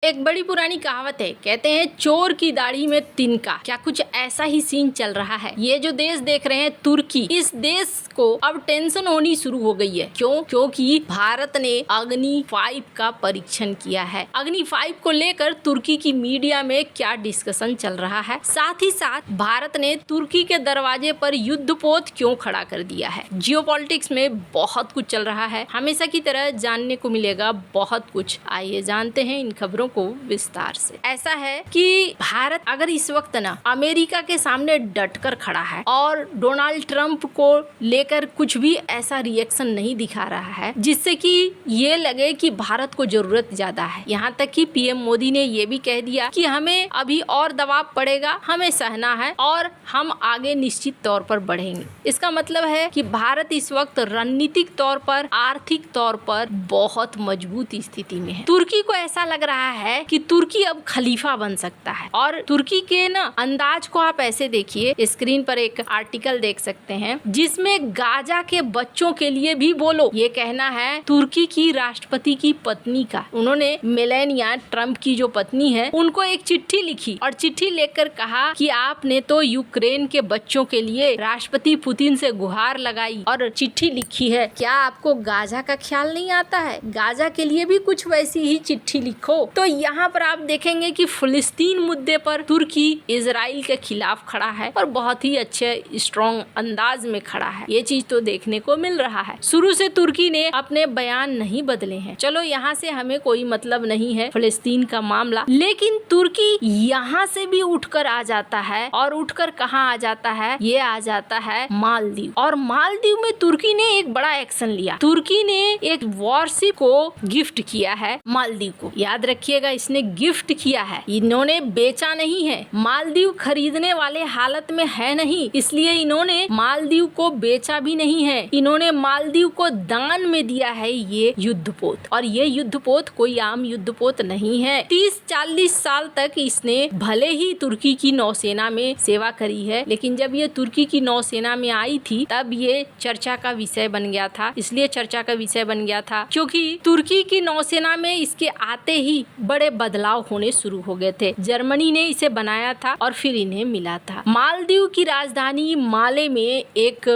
एक बड़ी पुरानी कहावत है, कहते हैं चोर की दाढ़ी में तिनका। क्या कुछ ऐसा ही सीन चल रहा है। ये जो देश देख रहे हैं तुर्की, इस देश को अब टेंशन होनी शुरू हो गई है। क्यों? क्योंकि भारत ने अग्नि 5 का परीक्षण किया है। अग्नि 5 को लेकर तुर्की की मीडिया में क्या डिस्कशन चल रहा है, साथ ही साथ भारत ने तुर्की के दरवाजे पर युद्धपोत क्यों खड़ा कर दिया है। जियोपॉलिटिक्स में बहुत कुछ चल रहा है, हमेशा की तरह जानने को मिलेगा बहुत कुछ। आइए जानते हैं इन खबरों को विस्तार से। ऐसा है कि भारत अगर इस वक्त ना अमेरिका के सामने डटकर खड़ा है और डोनाल्ड ट्रंप को लेकर कुछ भी ऐसा रिएक्शन नहीं दिखा रहा है जिससे कि ये लगे कि भारत को जरूरत ज्यादा है। यहाँ तक कि पीएम मोदी ने ये भी कह दिया कि हमें अभी और दबाव पड़ेगा, हमें सहना है और हम आगे निश्चित तौर पर बढ़ेंगे। इसका मतलब है कि भारत इस वक्त रणनीतिक तौर पर, आर्थिक तौर पर बहुत मजबूत स्थिति में है। तुर्की को ऐसा लग रहा है कि तुर्की अब खलीफा बन सकता है। और तुर्की के ना अंदाज को आप ऐसे देखिए, स्क्रीन पर एक आर्टिकल देख सकते हैं जिसमें गाजा के बच्चों के लिए भी बोलो, ये कहना है तुर्की की राष्ट्रपति की पत्नी का। उन्होंने मेलानिया ट्रंप की जो पत्नी है उनको एक चिट्ठी लिखी और चिट्ठी लेकर कहा कि आपने तो यूक्रेन के बच्चों के लिए राष्ट्रपति पुतिन से गुहार लगाई और चिट्ठी लिखी है। क्या आपको गाजा का ख्याल नहीं आता है? गाजा के लिए भी कुछ वैसी ही चिट्ठी लिखो। तो यहाँ पर आप देखेंगे कि फिलिस्तीन मुद्दे पर तुर्की इजराइल के खिलाफ खड़ा है और बहुत ही अच्छे स्ट्रॉन्ग अंदाज में खड़ा है। ये चीज तो देखने को मिल रहा है। शुरू से तुर्की ने अपने बयान नहीं बदले हैं। चलो यहाँ से हमें कोई मतलब नहीं है फिलिस्तीन का मामला, लेकिन तुर्की यहाँ से भी उठकर आ जाता है और उठकर कहाँ आ जाता है? ये आ जाता है मालदीव। और मालदीव में तुर्की ने एक बड़ा एक्शन लिया। तुर्की ने एक वॉरशिप को गिफ्ट किया है मालदीव को। याद रखिएगा, इसने गिफ्ट किया है, इन्होंने बेचा नहीं है। मालदीव खरीदने वाले हालत में है नहीं, इसलिए इन्होंने मालदीव को बेचा भी नहीं है। इन्होंने मालदीव को दान में दिया है ये युद्धपोत। और ये युद्धपोत कोई आम युद्धपोत नहीं है। 30-40 साल तक इसने भले ही तुर्की की नौसेना में सेवा करी है, लेकिन जब ये तुर्की की नौसेना में आई थी तब ये चर्चा का विषय बन गया था। इसलिए चर्चा का विषय बन गया था क्योंकि तुर्की की नौसेना में इसके आते ही बड़े बदलाव होने शुरू हो गए थे। जर्मनी ने इसे बनाया था और फिर इन्हें मिला था। मालदीव की राजधानी माले में एक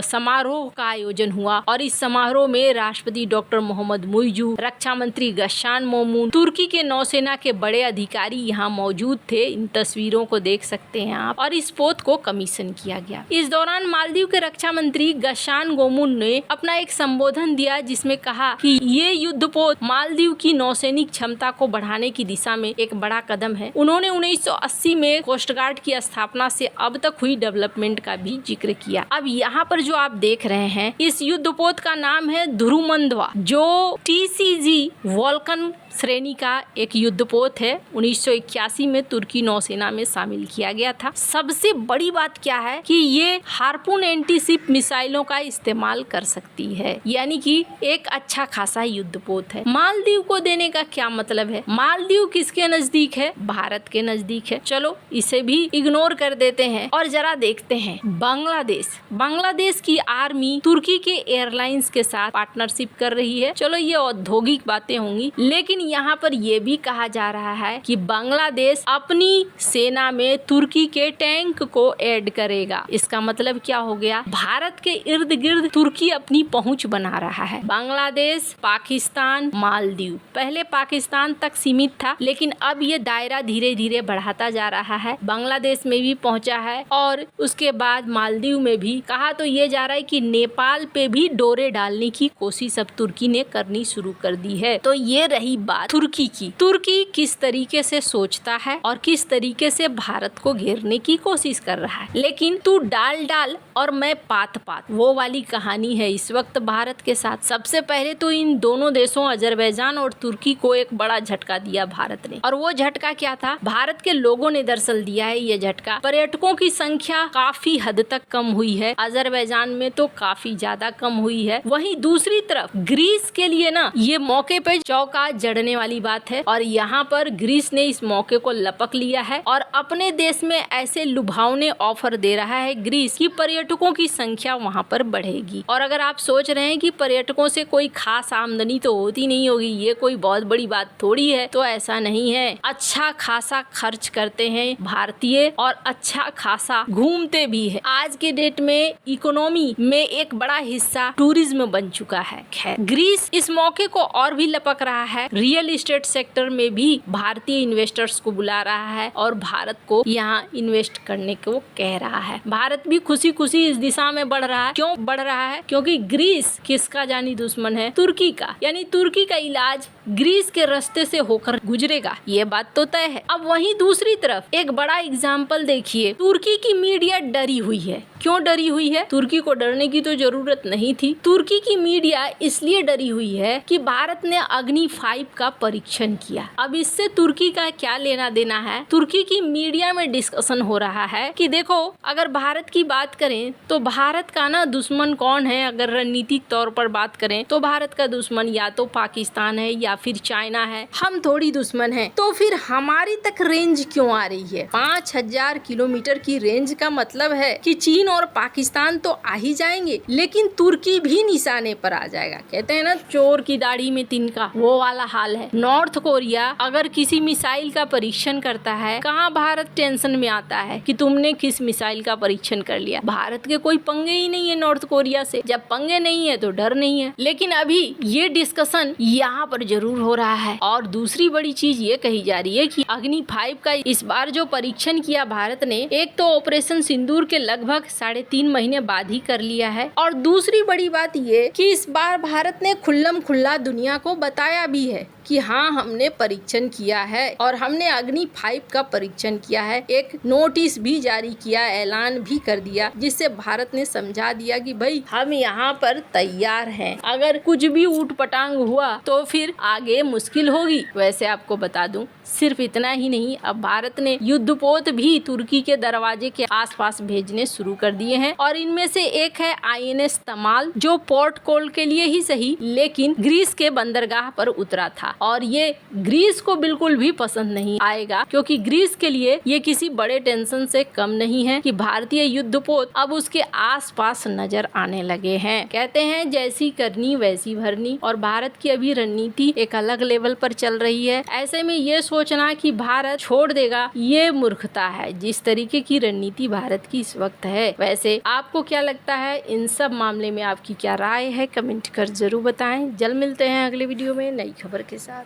समारोह का आयोजन हुआ और इस समारोह में राष्ट्रपति डॉक्टर मोहम्मद मुइजू, रक्षा मंत्री गशान मोमून, तुर्की के नौसेना के बड़े अधिकारी यहाँ मौजूद थे। इन तस्वीरों को देख सकते हैं आप। और इस पोत को कमीशन किया गया। इस दौरान मालदीव के रक्षा मंत्री गशान गोमुन ने अपना एक संबोधन दिया जिसमें कहा कि ये युद्धपोत मालदीव की नौसैनिक क्षमता को बढ़ाने की दिशा में एक बड़ा कदम है। उन्होंने 1980 में कोस्ट गार्ड की स्थापना से अब तक हुई डेवलपमेंट का भी जिक्र किया। अब यहाँ पर जो आप देख रहे हैं, इस युद्धपोत का नाम है ध्रुमंधवा, जो TCG वॉल्कन श्रेणी का एक युद्धपोत है। 1981 में तुर्की नौसेना में शामिल किया गया था। सबसे बड़ी बात क्या है कि ये हार्पून एंटीशिप मिसाइलों का इस्तेमाल कर सकती है, यानी कि एक अच्छा खासा युद्धपोत है। मालदीव को देने का क्या मतलब है? मालदीव किसके नजदीक है? भारत के नजदीक है। चलो इसे भी इग्नोर कर देते हैं और जरा देखते हैं बांग्लादेश। बांग्लादेश की आर्मी तुर्की के एयरलाइंस के साथ पार्टनरशिप कर रही है। चलो ये औद्योगिक बातें होंगी, लेकिन यहाँ पर यह भी कहा जा रहा है कि बांग्लादेश अपनी सेना में तुर्की के टैंक को ऐड करेगा। इसका मतलब क्या हो गया? भारत के इर्द गिर्द तुर्की अपनी पहुंच बना रहा है। बांग्लादेश, पाकिस्तान, मालदीव, पहले पाकिस्तान तक सीमित था, लेकिन अब ये दायरा धीरे धीरे बढ़ाता जा रहा है। बांग्लादेश में भी पहुंचा है और उसके बाद मालदीव में भी। कहा तो ये जा रहा है कि नेपाल पे भी डोरे डालने की कोशिश अब तुर्की ने करनी शुरू कर दी है। तो ये रही बात तुर्की की। तुर्की किस तरीके से सोचता है और किस तरीके से भारत को घेरने की कोशिश कर रहा है। लेकिन तू डाल डाल और मैं पात पात, वो वाली कहानी है इस वक्त भारत के साथ। सबसे पहले तो इन दोनों देशों अजरबैजान और तुर्की को एक बड़ा झटका दिया भारत ने। और वो झटका क्या था? भारत के लोगों ने दरअसल दिया है ये झटका। पर्यटकों की संख्या काफी हद तक कम हुई है। अजरबैजान में तो काफी ज्यादा कम हुई है। वहीं दूसरी तरफ ग्रीस के लिए ना ये मौके पे चौका जड़ने वाली बात है और यहाँ पर ग्रीस ने इस मौके को लपक लिया है और अपने देश में ऐसे लुभावने ऑफर दे रहा है ग्रीस की पर्यटकों की संख्या वहाँ पर बढ़ेगी। और अगर आप सोच रहे हैं कि पर्यटकों से कोई खास आमदनी तो होती नहीं होगी, ये कोई बहुत बड़ी बात थोड़ी है तो ऐसा नहीं है। अच्छा खासा खर्च करते हैं भारतीय और अच्छा खासा घूमते भी है। आज के डेट में इकोनॉमी में एक बड़ा हिस्सा टूरिज्म बन चुका है। खैर, ग्रीस इस मौके को और भी लपक रहा है। रियल एस्टेट सेक्टर में भी भारतीय इन्वेस्टर्स को बुला रहा है और भारत को यहाँ इन्वेस्ट करने को कह रहा है। भारत भी खुशी खुशी इस दिशा में बढ़ रहा है। क्यों बढ़ रहा है? क्योंकि ग्रीस किसका जानी दुश्मन है? तुर्की का। यानी तुर्की का इलाज ग्रीस के रास्ते से होकर गुजरेगा, ये बात तो तय है। अब वहीं दूसरी तरफ एक बड़ा एग्जाम्पल देखिए, तुर्की की मीडिया डरी हुई है। क्यों डरी हुई है? तुर्की को डरने की तो जरूरत नहीं थी। तुर्की की मीडिया इसलिए डरी हुई है कि भारत ने अग्नि 5 का परीक्षण किया। अब इससे तुर्की का क्या लेना देना है? तुर्की की मीडिया में डिस्कशन हो रहा है कि देखो, अगर भारत की बात करें तो भारत का ना दुश्मन कौन है? अगर रणनीतिक तौर पर बात करें तो भारत का दुश्मन या तो पाकिस्तान है या फिर चाइना है। हम थोड़ी दुश्मन है, तो फिर हमारी तक रेंज क्यों आ रही है? 5000 किलोमीटर की रेंज का मतलब है कि चीन और पाकिस्तान तो आ ही जाएंगे, लेकिन तुर्की भी निशाने पर आ जाएगा। कहते हैं ना, चोर की दाढ़ी में तिनका, वो वाला हाल है। नॉर्थ कोरिया अगर किसी मिसाइल का परीक्षण करता है, कहाँ भारत टेंशन में आता है कि तुमने किस मिसाइल का परीक्षण कर लिया। भारत के कोई पंगे ही नहीं है नॉर्थ कोरिया से। जब पंगे नहीं है तो डर नहीं है। लेकिन अभी ये डिस्कशन यहाँ पर जरूर हो रहा है। और दूसरी बड़ी चीज ये कही जा रही है कि अग्नि 5 का इस बार जो परीक्षण किया भारत ने, एक तो ऑपरेशन सिंदूर के लगभग 3.5 महीने बाद ही कर लिया है, और दूसरी बड़ी बात ये कि इस बार भारत ने खुल्लम खुल्ला दुनिया को बताया भी है कि हाँ, हमने परीक्षण किया है और हमने अग्नि 5 का परीक्षण किया है। एक नोटिस भी जारी किया, ऐलान भी कर दिया, जिससे भारत ने समझा दिया कि भाई हम यहाँ पर तैयार हैं। अगर कुछ भी ऊट पटांग हुआ तो फिर आगे मुश्किल होगी। वैसे आपको बता दूं, सिर्फ इतना ही नहीं, अब भारत ने युद्धपोत भी तुर्की के दरवाजे के आसपास भेजने शुरू कर दिए हैं, और इनमें से एक है INS तमाल, जो पोर्ट कोल के लिए ही सही लेकिन ग्रीस के बंदरगाह पर उतरा था। और ये ग्रीस को बिल्कुल भी पसंद नहीं आएगा, क्योंकि ग्रीस के लिए ये किसी बड़े टेंशन से कम नहीं है कि भारतीय युद्धपोत अब उसके आसपास नजर आने लगे हैं। कहते हैं जैसी करनी वैसी भरनी, और भारत की अभी रणनीति एक अलग लेवल पर चल रही है। ऐसे में ये सोचना कि भारत छोड़ देगा, ये मूर्खता है। जिस तरीके की रणनीति भारत की इस वक्त है। वैसे आपको क्या लगता है? इन सब मामले में आपकी क्या राय है? कमेंट कर जरूर बताएं। जल्द मिलते हैं अगले वीडियो में नई खबर के साथ।